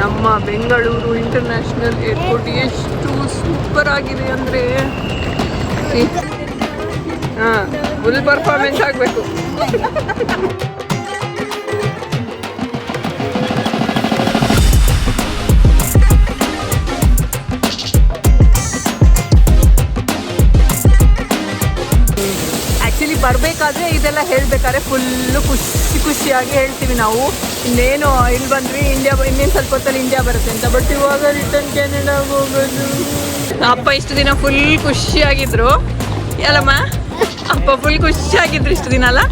ನಮ್ಮ Bengaluru international airport ಎಷ್ಟು super ಆಗಿದೆ ಅಂದರೆ ಫುಲ್ ಪರ್ಫಾರ್ಮೆನ್ಸ್ ಆಗಬೇಕು. ಆ್ಯಕ್ಚುಲಿ ಬರಬೇಕಾದ್ರೆ ಇದೆಲ್ಲ ಹೇಳಬೇಕಾದ್ರೆ ಫುಲ್ಲು ಖುಷಿಯಾಗಿ ಹೇಳ್ತೀವಿ ನಾವು. ಇನ್ನೇನು ಇಲ್ಲಿ ಬಂದ್ವಿ, ಇನ್ನೇನು ಸ್ವಲ್ಪ ಹೊತ್ತಲ್ಲಿ ಇಂಡಿಯಾ ಬರುತ್ತೆ ಅಂತ. ಬಟ್ ಇವಾಗ ರಿಟರ್ನ್ ಕೆನಡಾ ಹೋಗೋದು. ಅಪ್ಪ ಇಷ್ಟು ದಿನ ಫುಲ್ ಖುಷಿಯಾಗಿದ್ರು ಅಲ್ಲಮ್ಮ. ಅಪ್ಪ ಫುಲ್ ಖುಷಿಯಾಗಿದ್ರು ಇಷ್ಟು ದಿನ ಅಲ್ಲ.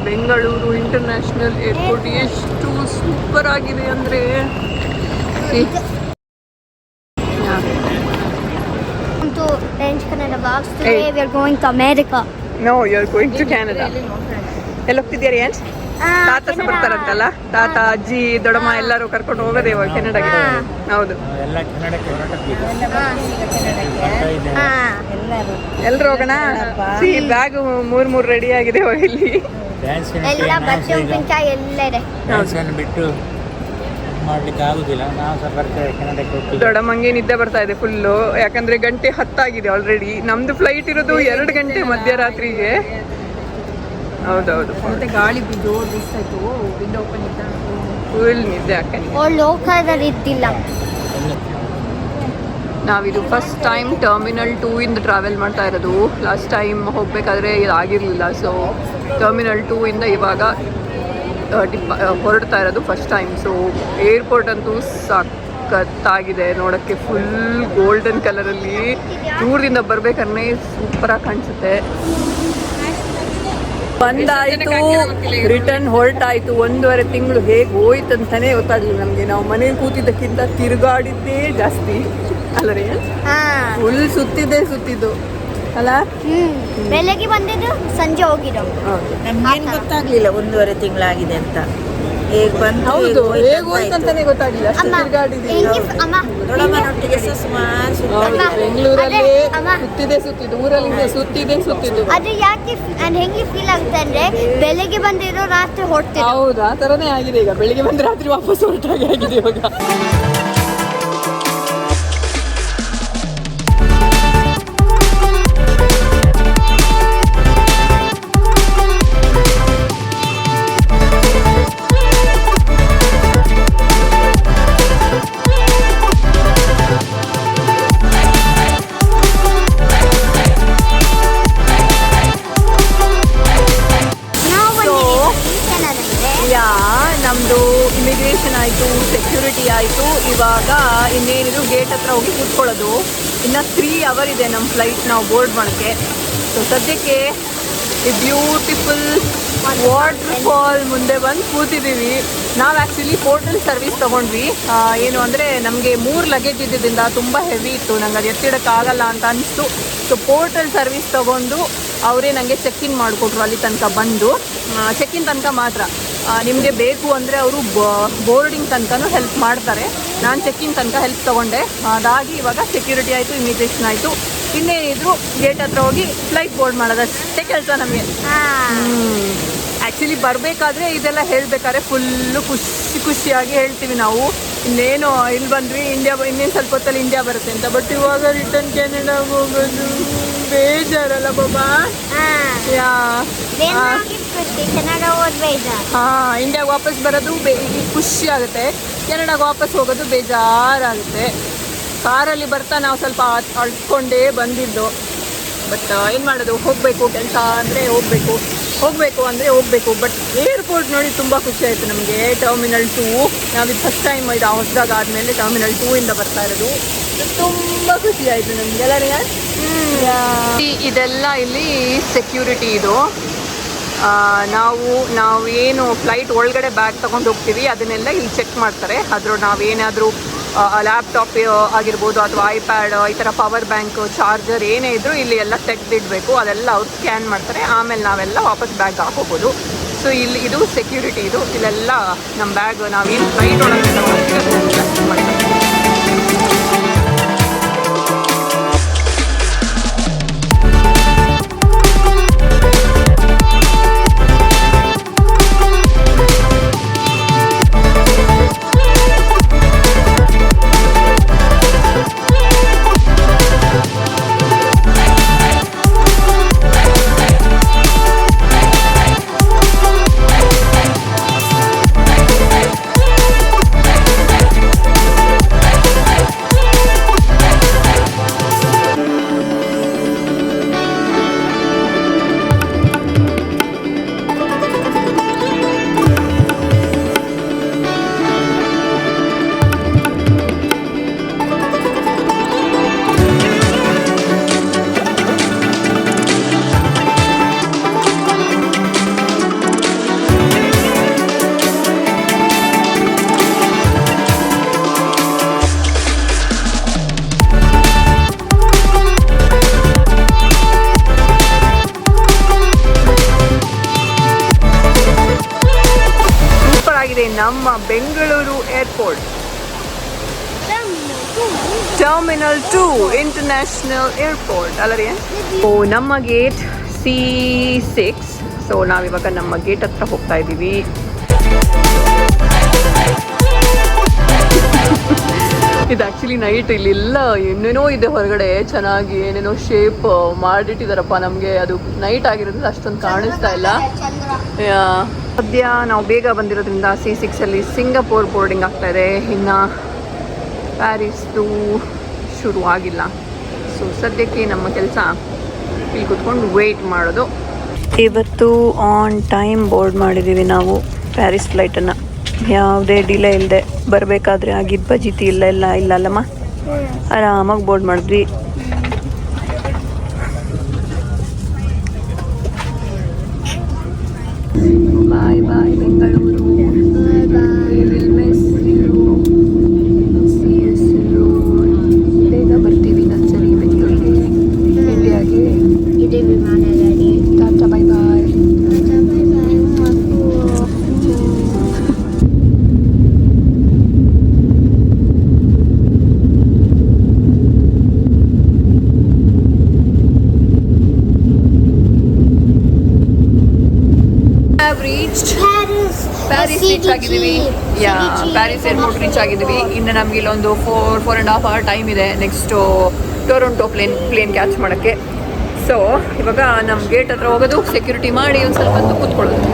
ಬೆಂಗಳೂರು ಇಂಟರ್ನ್ಯಾಷನಲ್ ಏರ್ಪೋರ್ಟ್ ಎಷ್ಟು ಸೂಪರ್ ಆಗಿದೆ ಅಂದರೆ to French Kannada vlogs. Today we are going to America. No, you are going to Canada. ಎಲ್ಲ ಹೋಗ್ತಿದ್ದೀರಿ ಏನ್? ತಾತ ಸಹ ಬರ್ತಾರಂತಲ್ಲ, ತಾತ ಅಜ್ಜಿ ದೊಡ್ಡಮ್ಮ ಎಲ್ಲರೂ ಕರ್ಕೊಂಡು ಹೋಗೋದೇ ಇವಾಗ ಕೆನಡಾಗೆ. ಹೌದು, ಎಲ್ಲರೂ ಹೋಗೋಣ. ಬ್ಯಾಗ್ ಮೂರ್ ರೆಡಿ ಆಗಿದೆ ಇವಾಗ. ಇಲ್ಲಿ ಎಲ್ಲ ಬಟ್ಟೆ ಉಪ್ಪಿನಕಾಯಿ ಎಲ್ಲ ಇದೆ. ಬಿಟ್ಟು ಮಾಡ್ಲಿಕ್ಕೆ ಆಗುದಿಲ್ಲ. ನಾವು ಸಹ ಬರ್ತೇವೆ ಕೆನಡಾಕ್ಕೆ ಹೋಗ್ತೀವಿ. ದೊಡ್ಡಮ್ಮಂಗೆ ನಿದ್ದೆ ಬರ್ತಾ ಇದೆ ಫುಲ್ಲು, ಯಾಕಂದ್ರೆ ಗಂಟೆ 10 ಆಗಿದೆ ಆಲ್ರೆಡಿ. ನಮ್ದು ಫ್ಲೈಟ್ ಇರೋದು 2 ಗಂಟೆ ಮಧ್ಯರಾತ್ರಿಗೆ. ಹೌದೌದು, ಮತ್ತೆ ಗಾಳಿ ಜೋರು ಬಿಸ್ತಾಯ್ತು. ವಿಂಡೋ ಓಪನ್ ಇದ್ದ ಫುಲ್ ನಿದ್ದೆ ಹಾಕಿ. ಲೋಕದಲ್ಲಿ ಇದ್ದಿಲ್ಲ. ನಾವಿದು ಫಸ್ಟ್ ಟೈಮ್ ಟರ್ಮಿನಲ್ 2 ಇಂದ ಟ್ರಾವೆಲ್ ಮಾಡ್ತಾ ಇರೋದು. ಲಾಸ್ಟ್ ಟೈಮ್ ಹೋಗಬೇಕಾದ್ರೆ ಇದು ಆಗಿರಲಿಲ್ಲ. ಸೊ ಟರ್ಮಿನಲ್ 2 ಇಂದ ಇವಾಗ ಹೊರಡ್ತಾ ಇರೋದು ಫಸ್ಟ್ ಟೈಮ್. ಸೊ ಏರ್ಪೋರ್ಟ್ ಅಂತೂ ಸಖತ್ತಾಗಿದೆ ನೋಡೋಕ್ಕೆ. ಫುಲ್ ಗೋಲ್ಡನ್ ಕಲರಲ್ಲಿ ದೂರದಿಂದ ಬರಬೇಕನ್ನೇ ಸೂಪರಾಗಿ ಕಾಣಿಸುತ್ತೆ. ಬಂದಾಯಿತು, ರಿಟರ್ನ್ ಹೊರಟಾಯಿತು. 1.5 ತಿಂಗಳು ಹೇಗೆ ಹೋಯ್ತು ಅಂತಾನೆ ಗೊತ್ತಾಗಲಿಲ್ಲ ನಮಗೆ. ನಾವು ಮನೇಲಿ ಕೂತಿದ್ದಕ್ಕಿಂತ ತಿರುಗಾಡಿದ್ದೇ ಜಾಸ್ತಿ ಅಲ್ಲ ರೀ. ಫುಲ್ ಸುತ್ತಿದ್ದು ಅಲ್ಲ. ಬೆಳಗ್ಗೆ ಬಂದಿದ್ದು, ಸಂಜೆ ಹೋಗಿದ್ದು. ನಮ್ಗೇನು ಗೊತ್ತಾಗ್ಲಿಲ್ಲ 1.5 ತಿಂಗಳಾಗಿದೆ ಅಂತ. ಹೇಗೆ ಬಂದು ಹೌದು, ಹೇಗೆ ಹೋಯ್ತು ಅಂತಾನೆ ಗೊತ್ತಾಗಿಲ್ಲ. ಅಷ್ಟು ತಿರುಗಾಡಿದ್ದೀವಿ. ದೊಡ್ಡಮ್ಮನೊಟ್ಟಿಗೆ ಸುಮಾರು ಬೆಂಗಳೂರಲ್ಲಿ ಸುತ್ತಿದ್ದು, ಊರಲ್ಲಿ ಸುತ್ತಿದ್ದು. ಅದು ಯಾಕೆ ಹೆಂಗೆ ಫೀಲ್ ಆಗುತ್ತೆ ಅಂದ್ರೆ, ಬೆಳಗ್ಗೆ ಬಂದಿರೋ ರಾತ್ರಿ ಹೊರಡ್ತೀವಿ. ಹೌದು, ಆ ಥರನೇ ಆಗಿದೆ ಈಗ. ಬೆಳಿಗ್ಗೆ ಬಂದು ರಾತ್ರಿ ವಾಪಸ್ ಹೊರಟಾಗಿ ಆಗಿದೆ ಇವಾಗ. ನಮ್ಮದು ಇಮಿಗ್ರೇಷನ್ ಆಯಿತು, ಸೆಕ್ಯೂರಿಟಿ ಆಯಿತು. ಇವಾಗ ಇನ್ನೇನಿದ್ರು ಗೇಟ್ ಹತ್ರ ಹೋಗಿ ಕೂತ್ಕೊಳ್ಳೋದು. ಇನ್ನು 3 ಅವರ್ ಇದೆ ನಮ್ಮ ಫ್ಲೈಟ್ ನಾವು ಬೋರ್ಡ್ ಮಾಡೋಕ್ಕೆ. ಸೊ ಸದ್ಯಕ್ಕೆ ಈ ಬ್ಯೂಟಿಫುಲ್ ವಾಟರ್ ಫಾಲ್ ಮುಂದೆ ಬಂದು ಕೂತಿದ್ದೀವಿ. ನಾವು ಆ್ಯಕ್ಚುಲಿ ಪೋರ್ಟಲ್ ಸರ್ವಿಸ್ ತೊಗೊಂಡ್ವಿ. ಏನು ಅಂದರೆ ನಮಗೆ 3 ಲಗೇಜ್ ಇದ್ದಿದ್ದರಿಂದ ತುಂಬ ಹೆವಿ ಇತ್ತು. ನಂಗೆ ಅದು ಎತ್ತಿಡೋಕ್ಕಾಗಲ್ಲ ಅಂತ ಅನಿಸ್ತು. ಸೊ ಪೋರ್ಟಲ್ ಸರ್ವಿಸ್ ತೊಗೊಂಡು ಅವರೇ ನನಗೆ ಚೆಕ್-ಇನ್ ಮಾಡಿಕೊಟ್ರು. ಅಲ್ಲಿ ತನಕ ಬಂದು ಚೆಕ್-ಇನ್ ತನಕ ಮಾತ್ರ. ನಿಮಗೆ ಬೇಕು ಅಂದರೆ ಅವರು ಬೋರ್ಡಿಂಗ್ ತನಕನೂ ಹೆಲ್ಪ್ ಮಾಡ್ತಾರೆ. ನಾನು ಚೆಕ್-ಇನ್ ತನಕ ಹೆಲ್ಪ್ ತೊಗೊಂಡೆ. ಅದಾಗಿ ಇವಾಗ ಸೆಕ್ಯೂರಿಟಿ ಆಯಿತು, ಇಮಿಗ್ರೇಷನ್ ಆಯಿತು. ಇನ್ನೇನಿದ್ರು ಗೇಟ್ ಹತ್ರ ಹೋಗಿ ಫ್ಲೈಟ್ ಬೋರ್ಡ್ ಮಾಡೋದಷ್ಟೇ ಕೆಲಸ ನಮಗೆ. ಆ್ಯಕ್ಚುಲಿ ಬರಬೇಕಾದ್ರೆ ಇದೆಲ್ಲ ಹೇಳಬೇಕಾದ್ರೆ ಫುಲ್ಲು ಖುಷಿಯಾಗಿ ಹೇಳ್ತೀವಿ ನಾವು. ಇನ್ನೇನು ಇಲ್ಲಿ ಬಂದ್ವಿ, ಇನ್ನೇನು ಸ್ವಲ್ಪ ಹೊತ್ತಲ್ಲಿ ಇಂಡಿಯಾ ಬರುತ್ತೆ ಅಂತ. ಬಟ್ ಇವಾಗ ರಿಟರ್ನ್ ಕೆನಡಾ ಹೋಗೋದು. ಬೇಜಾರಲ್ಲ ಬಾಬಾ. ಯಾ ಕನ್ನಡ ಓದ್ಬೇಡ. ಇಂಡಿಯಾಗೆ ವಾಪಸ್ ಬರೋದು ಖುಷಿ ಆಗುತ್ತೆ, ಕೆನಡಾಗೆ ವಾಪಸ್ ಹೋಗೋದು ಬೇಜಾರಾಗುತ್ತೆ. ಕಾರಲ್ಲಿ ಬರ್ತಾ ನಾವು ಸ್ವಲ್ಪ ಅಳ್ಕೊಂಡೇ ಬಂದಿದ್ದು. ಬಟ್ ಏನು ಮಾಡೋದು, ಹೋಗಬೇಕು, ಕೆಲಸ ಅಂದರೆ ಹೋಗಬೇಕು. ಬಟ್ ಏರ್ಪೋರ್ಟ್ ನೋಡಿ ತುಂಬ ಖುಷಿ ಆಯಿತು ನಮಗೆ. ಟರ್ಮಿನಲ್ 2 ನಾವಿದು ಫಸ್ಟ್ ಟೈಮ್ ಇದು ಹೊಸದಾಗ ಆದಮೇಲೆ ಟರ್ಮಿನಲ್ 2 ಇಂದ ಬರ್ತಾ ಇರೋದು. ತುಂಬ ಖುಷಿ ಆಯಿತು ನಮಗೆಲ್ಲ. ಇದೆಲ್ಲ ಇಲ್ಲಿ ಸೆಕ್ಯೂರಿಟಿ ಇದು. ನಾವೇನು ಫ್ಲೈಟ್ ಒಳಗಡೆ ಬ್ಯಾಗ್ ತೊಗೊಂಡು ಹೋಗ್ತೀವಿ ಅದನ್ನೆಲ್ಲ ಇಲ್ಲಿ ಚೆಕ್ ಮಾಡ್ತಾರೆ. ಅದ್ರ ನಾವೇನಾದರೂ ಲ್ಯಾಪ್ಟಾಪ್ ಆಗಿರ್ಬೋದು ಅಥವಾ ಐಪ್ಯಾಡ್, ಈ ಥರ ಪವರ್ ಬ್ಯಾಂಕ್, ಚಾರ್ಜರ್ ಏನೇ ಇದ್ದರೂ ಇಲ್ಲಿ ಎಲ್ಲ ತೆಗೆದಿಡಬೇಕು. ಅದೆಲ್ಲ ಅವ್ರು ಸ್ಕ್ಯಾನ್ ಮಾಡ್ತಾರೆ. ಆಮೇಲೆ ನಾವೆಲ್ಲ ವಾಪಸ್ ಬ್ಯಾಗ್ ಹಾಕೋಬೋದು. ಸೊ ಇಲ್ಲಿ ಇದು ಸೆಕ್ಯೂರಿಟಿ ಇದು. ಇಲ್ಲೆಲ್ಲ ನಮ್ಮ ಬ್ಯಾಗ್ ನಾವೇನು ಫ್ಲೈಟ್ ಒಳಗಡೆ ತಗೊಳ್ತೀವಿ ಅದನ್ನೆಲ್ಲ ಚೆಕ್ ಮಾಡ್ತಾರೆ. ನಮ್ಮ Bengaluru airport terminal 2 international airport ಅಲ್ಲರಿ. ನಮ್ಮ ಗೇಟ್ C6. ಸೊ ನಾವಿವಾಗ ನಮ್ಮ ಗೇಟ್ ಹತ್ರ ಹೋಗ್ತಾ ಇದ್ದೀವಿ. ಇದು ಆ್ಯಕ್ಚುಲಿ ನೈಟ್ ಇಲ್ಲೆಲ್ಲ ಏನೇನೋ ಇದೆ ಹೊರಗಡೆ, ಚೆನ್ನಾಗಿ ಏನೇನೋ ಶೇಪ್ ಮಾಡಿಟ್ಟಿದಾರಪ್ಪ. ನಮಗೆ ಅದು ನೈಟ್ ಆಗಿರೋದ್ರಿಂದ ಅಷ್ಟೊಂದು ಕಾಣಿಸ್ತಾ ಇಲ್ಲ. ಸದ್ಯ ನಾವು ಬೇಗ ಬಂದಿರೋದ್ರಿಂದ C6 ಅಲ್ಲಿ ಸಿಂಗಾಪುರ್ ಬೋರ್ಡಿಂಗ್ ಆಗ್ತಾ ಇದೆ. ಇನ್ನು ಪ್ಯಾರಿಸ್ದು ಶುರು ಆಗಿಲ್ಲ. ಸೊ ಸದ್ಯಕ್ಕೆ ನಮ್ಮ ಕೆಲಸ ಇಲ್ಲಿ ಕೂತ್ಕೊಂಡು ವೆಯ್ಟ್ ಮಾಡೋದು. ಇವತ್ತು ಆನ್ ಟೈಮ್ ಬೋರ್ಡ್ ಮಾಡಿದ್ದೀವಿ ನಾವು ಪ್ಯಾರಿಸ್ ಫ್ಲೈಟನ್ನು. ಯಾವುದೇ ಡಿಲೇ ಇಲ್ಲದೆ ಬರಬೇಕಾದ್ರೆ ಆಗಿದ್ದು ಬಜಿತಿ ಇಲ್ಲಲ್ಲಮ್ಮ, ಆರಾಮಾಗಿ ಬೋರ್ಡ್ ಮಾಡಿದ್ವಿ. ಬಾಯ್ ಬಾಯ್ ಬೆಂಗಳೂರು. ಬೇಗ ಬರ್ತೀವಿ ಇನ್ನೊಂದ್ಸರಿ ಬೆಂಗಳೂರಿಗೆ, ಇಂಡಿಯಾಗೆ. ಇದೇ ವಿಮಾನದಲ್ಲಿ ಟಾಟಾ ಬಾಯ್ ಬಾಯ್. ಪ್ಯಾರಿಸ್ ರೀಚ್ ಆಗಿದ್ದೀವಿ. ಪ್ಯಾರಿಸ್ ಏರ್ಪೋರ್ಟ್ ರೀಚ್ ಆಗಿದ್ದೀವಿ. ಇನ್ನು ನಮ್ಗೆ ಇಲ್ಲೊಂದು 4.5 hour ಟೈಮ್ ಇದೆ ನೆಕ್ಸ್ಟು ಟೊರೊಂಟೊ ಪ್ಲೇನ್ ಕ್ಯಾಚ್ ಮಾಡೋಕ್ಕೆ. ಸೊ ಇವಾಗ ನಮ್ಮ ಗೇಟ್ ಹತ್ರ ಹೋಗೋದು, ಸೆಕ್ಯೂರಿಟಿ ಮಾಡಿ ಒಂದು ಸ್ವಲ್ಪ ಹೊತ್ತು ಕೂತ್ಕೊಳ್ಳೋದು.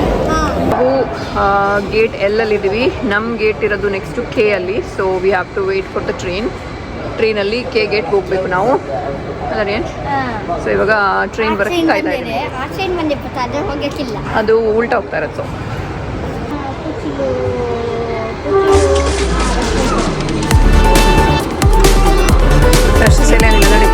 ನಾವು ಗೇಟ್ ಎಲ್ಲಲ್ಲಿದ್ದೀವಿ. ನಮ್ಮ ಗೇಟ್ ಇರೋದು ನೆಕ್ಸ್ಟು K ಅಲ್ಲಿ. So we have to wait for the ಟ್ರೈನಲ್ಲಿ K ಗೇಟ್ಗೆ ಹೋಗ್ಬೇಕು ನಾವು. ಅದೇ ಸೊ ಇವಾಗ ಟ್ರೈನ್ ಬರೋಕ್ಕೆ ಕಾಯ್ತಾ ಇದ್ದೀವಿ. ಅದು ಉಲ್ಟಾ ಹೋಗ್ತಾ ಇರೋದು. ಅಷ್ಟು ಸಲ ನೋಡಿ.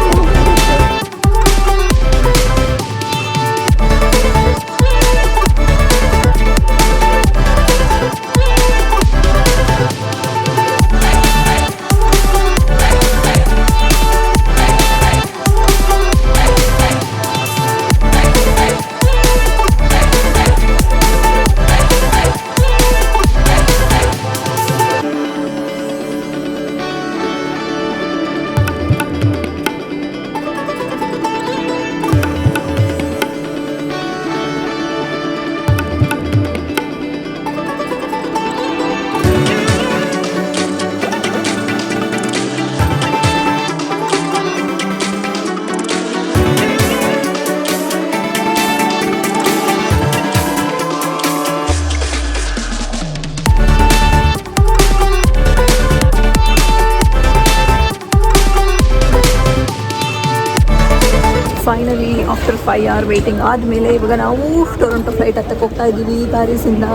ಫೈನಲಿ ಆಫ್ಟರ್ 5 hour ವೇಟಿಂಗ್ ಆದಮೇಲೆ ಇವಾಗ ನಾವು ಟೊರೊಂಟೊ ಫ್ಲೈಟ್ ಹತ್ತಕ್ಕೆ ಹೋಗ್ತಾ ಇದ್ದೀವಿ ಪ್ಯಾರಿಸಿಂದ.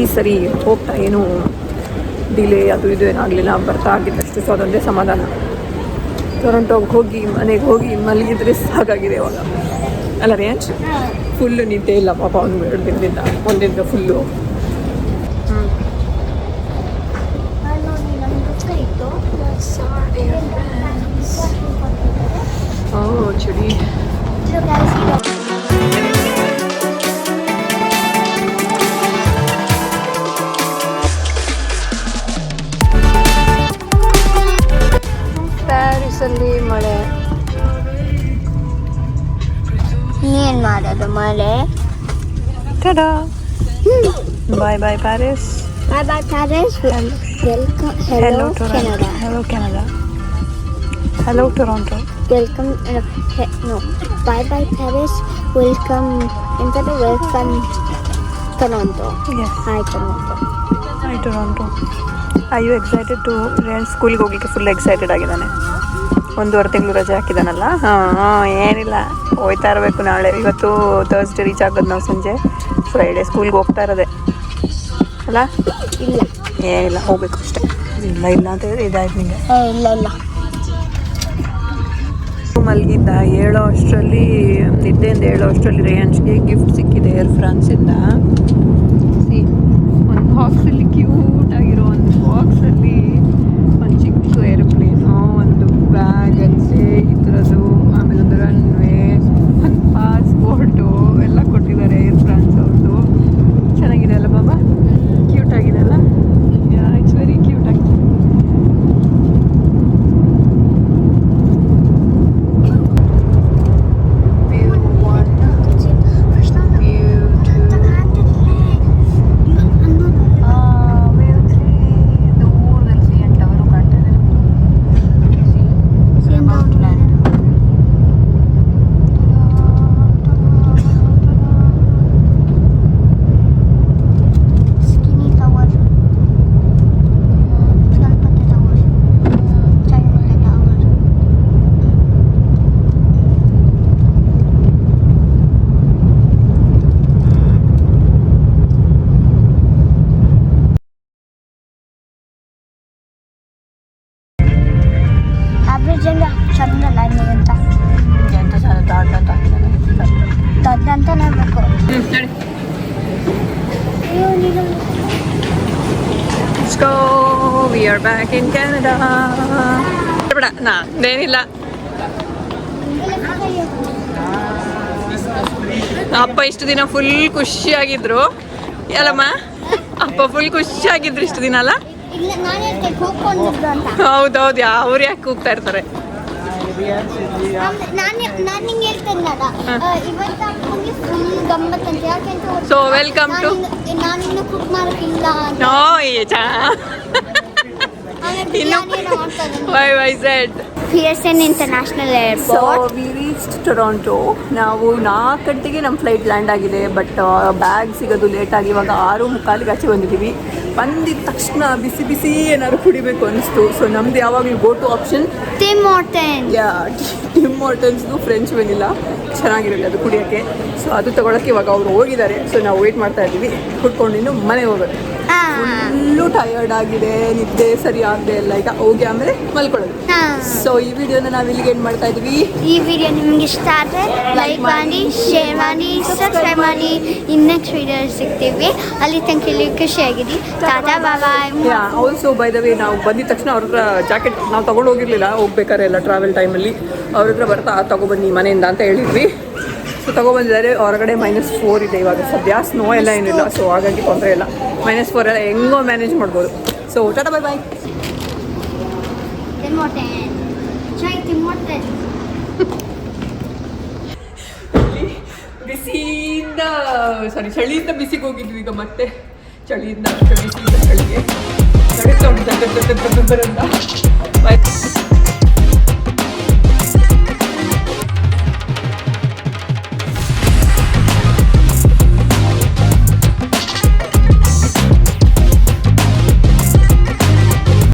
ಈ ಸರಿ ಹೋಗ್ತಾ ಏನು ಡಿಲೇ ಅದು ಇದು ಏನಾಗಲಿಲ್ಲ, ಬರ್ತಾ ಆಗಿದ್ದಷ್ಟು. ಸೊ ಅದೊಂದೇ ಸಮಾಧಾನ. ಟೊರೊಂಟೋಗೆ ಹೋಗಿ ಮನೆಗೆ ಹೋಗಿ ಮಲಗಿದ್ರೆ ಸಾಕಾಗಿದೆ ಇವಾಗ. ಅಲ್ಲ ರೇಂಜ್ ಫುಲ್ಲು ನಿದ್ದೆ ಇಲ್ಲ ಪಾಪ ಒಂದು 2 ದಿನದಿಂದ, ಒಂದಿನ ಫುಲ್ಲು. ಚಳಿ. ಪ್ಯಾರಿಸಲ್ಲಿ ಮಳೆ. ಏನ್ ಮಾಡೋದು ಮಳೆ? Ta-da. Bye bye Paris. Bye bye Paris. Welcome. Hello Canada. Hello Canada. Hello Toronto. Welcome. No. Bye bye Paris. Welcome. Welcome Toronto. Yes. Hi Toronto. Hi Toronto. Are you excited to range ಸ್ಕೂಲಿಗೆ ಹೋಗ್ಲಿಕ್ಕೆ? Full excited ಆಗಿದ್ದಾನೆ. 1.5 ತಿಂಗಳು ರಜೆ ಹಾಕಿದಾನಲ್ಲ. ಏನಿಲ್ಲ, ಹೋಗ್ತಾ ಇರಬೇಕು. ನಾಳೆ ಇವತ್ತು ಥರ್ಸ್ಡೇ ರೀಚ್ ಆಗೋದು ನಾವು ಸಂಜೆ. ಫ್ರೈಡೇ ಸ್ಕೂಲ್ಗೆ ಹೋಗ್ತಾ ಇರೋದೆ ಅಲ್ಲ? ಇಲ್ಲ ಏನಿಲ್ಲ, ಹೋಗ್ಬೇಕು ಅಷ್ಟೇ. ಇಲ್ಲ ಅಂತ ಹೇಳಿದ್ರೆ ಇದಾಯ್ತು ನಿಮಗೆ. ಇಲ್ಲ ಮಲಗಿದ್ದ. ನಿದ್ದೆಯಿಂದ ಹೇಳೋ ಅಷ್ಟರಲ್ಲಿ ರೇಂಜ್ಗೆ ಗಿಫ್ಟ್ ಸಿಕ್ಕಿದೆ ಏರ್ ಫ್ರಾನ್ಸಿಂದ. ಒಂದು ಬಾಕ್ಸಲ್ಲಿ ಕ್ಯೂಟ್ ಆಗಿರೋ ಒಂದು ಬಾಕ್ಸಲ್ಲಿ ಒಂದು ಚಿಕ್ಕ ಏರೋಪ್ಲೇನು, ಒಂದು ಬ್ಯಾಗ್ ಅಂತೆ ಈ ಥರದ್ದು, ಆಮೇಲೆ ಒಂದು ರನ್ವೇ, ಒಂದು ಪಾಸ್ಪೋರ್ಟು ಎಲ್ಲ ಕೊಟ್ಟಿದ್ದಾರೆ ಏರ್ ಫ್ರಾನ್ಸ್ ಅವ್ರದ್ದು. ಚೆನ್ನಾಗಿದೆ ಅಲ್ಲ ಬಾಬಾ? ಕ್ಯೂಟ್ ಆಗಿದೆ ಅಲ್ಲ? ಇಟ್ಸ್ ವೆರಿ ಕ್ಯೂಟ್ ಆಗಿದೆ. Let's go. We are back in Canada. ಏನಿಲ್ಲ, ಅಪ್ಪ ಇಷ್ಟು ದಿನ ಫುಲ್ ಖುಷಿಯಾಗಿದ್ರು ಅಲ್ಲಮ್ಮ? ಅಪ್ಪ ಫುಲ್ ಖುಷಿಯಾಗಿದ್ರು ಇಷ್ಟು ದಿನ ಅಲ್ಲ? ಹೌದೌದು, ಅವ್ರು ಯಾಕೆ ಕೂಗ್ತಾ ಇರ್ತಾರೆ? So welcome to. Pearson International Airport. So we reached Toronto. ನಾವು 4 ಗಂಟೆಗೆ ನಮ್ಮ ಫ್ಲೈಟ್ ಲ್ಯಾಂಡ್ ಆಗಿದೆ. ಬಟ್ ಬ್ಯಾಗ್ ಸಿಗೋದು ಲೇಟಾಗಿ ಇವಾಗ 6:45ಗೆ ಆಚೆ ಬಂದಿದ್ದೀವಿ. ಬಂದಿದ ತಕ್ಷಣ ಬಿಸಿ ಬಿಸಿ ಏನಾದ್ರು ಕುಡಿಬೇಕು ಅನಿಸ್ತು. ಸೊ ನಮ್ದು ಯಾವಾಗಲೂ ಗೋ ಟು ಆಪ್ಷನ್ ಟಿಮ್ ಮಾರ್ಟನ್ಸ್ದು ಫ್ರೆಂಚ್ ವೆನಿಲ್ಲ ಚೆನ್ನಾಗಿರಲಿ ಅದು ಕುಡಿಯೋಕ್ಕೆ. ಸೊ ಅದು ತೊಗೊಳಕ್ಕೆ ಇವಾಗ ಅವರು ಹೋಗಿದ್ದಾರೆ. ಸೊ ನಾವು ವೆಯ್ಟ್ ಮಾಡ್ತಾ ಇದ್ದೀವಿ, ಕುಟ್ಕೊಂಡು ಇನ್ನು ಮನೆಗೆ ಹೋಗೋದು. ಫುಲ್ಲು ಟಯರ್ಡ್ ಆಗಿದೆ, ನಿದ್ದೆ ಸರಿ ಆಗದೆ ಎಲ್ಲ. ಈಗ ಹೋಗಿ ಆಮೇಲೆ ಮಲ್ಕೊಳ್ಳೋದು. ಸೊ ಈ ವಿಡಿಯೋನ ನಾವು ಇಲ್ಲಿಗೆ ಎಂಡ್ ಮಾಡ್ತಾ ಇದ್ದೀವಿ. ಈ ವಿಡಿಯೋ ನಿಮ್ಗೆ ಇಷ್ಟ ಆದರೆ ಲೈಕ್ ಮಾಡಿ, ಶೇರ್ ಮಾಡಿ, ಸಬ್ಸ್ಕ್ರೈಬ್ ಮಾಡಿ. ಇನ್ನು ನೆಕ್ಸ್ಟ್ ವಿಡಿಯೋ ಸಿಗ್ತೀವಿ. ಅಲ್ಲಿ ತನಕ ಇಲ್ಲಿ ಖುಷಿಯಾಗಿರಿ. ಟಾಟಾ ಬಾಯ್. ಆಲ್ಸೋ ಬೈ ದ ವೇ, ನಾವು ಬಂದಿದ ತಕ್ಷಣ ಅವ್ರ ಹತ್ರ ಜಾಕೆಟ್ ನಾವು ತೊಗೊಂಡು ಹೋಗಿರಲಿಲ್ಲ ಹೋಗ್ಬೇಕಾದ್ರೆ ಎಲ್ಲ ಟ್ರಾವೆಲ್ ಟೈಮಲ್ಲಿ. ಅವ್ರ ಹತ್ರ ಬರ್ತಾ ತೊಗೊಬನ್ನಿ ಮನೆಯಿಂದ ಅಂತ ಹೇಳಿದ್ವಿ. ಸೊ ತೊಗೊಬಂದಿದ್ದಾರೆ. ಹೊರಗಡೆ -4 ಇದೆ ಇವಾಗ ಸದ್ಯ. ಸ್ನೋ ಎಲ್ಲ ಏನಿಲ್ಲ, ಸೊ ಹಾಗಾಗಿ ತೊಂದರೆ ಇಲ್ಲ. -4 ಎಲ್ಲ ಹೆಂಗೋ ಮ್ಯಾನೇಜ್ ಮಾಡ್ಬೋದು. ಸೊ ಟಾಟಾ ಬಾಯ್. ಬಿಸಿಯಿಂದ ಚಳಿಯಿಂದ ಬಿಸಿಗೆ ಹೋಗಿದ್ವಿ. ಈಗ ಮತ್ತೆ ಚಳಿಯಿಂದ ಚಳಿಗೆ ನಡೆಸ್ತಾ ಬಾಯ್.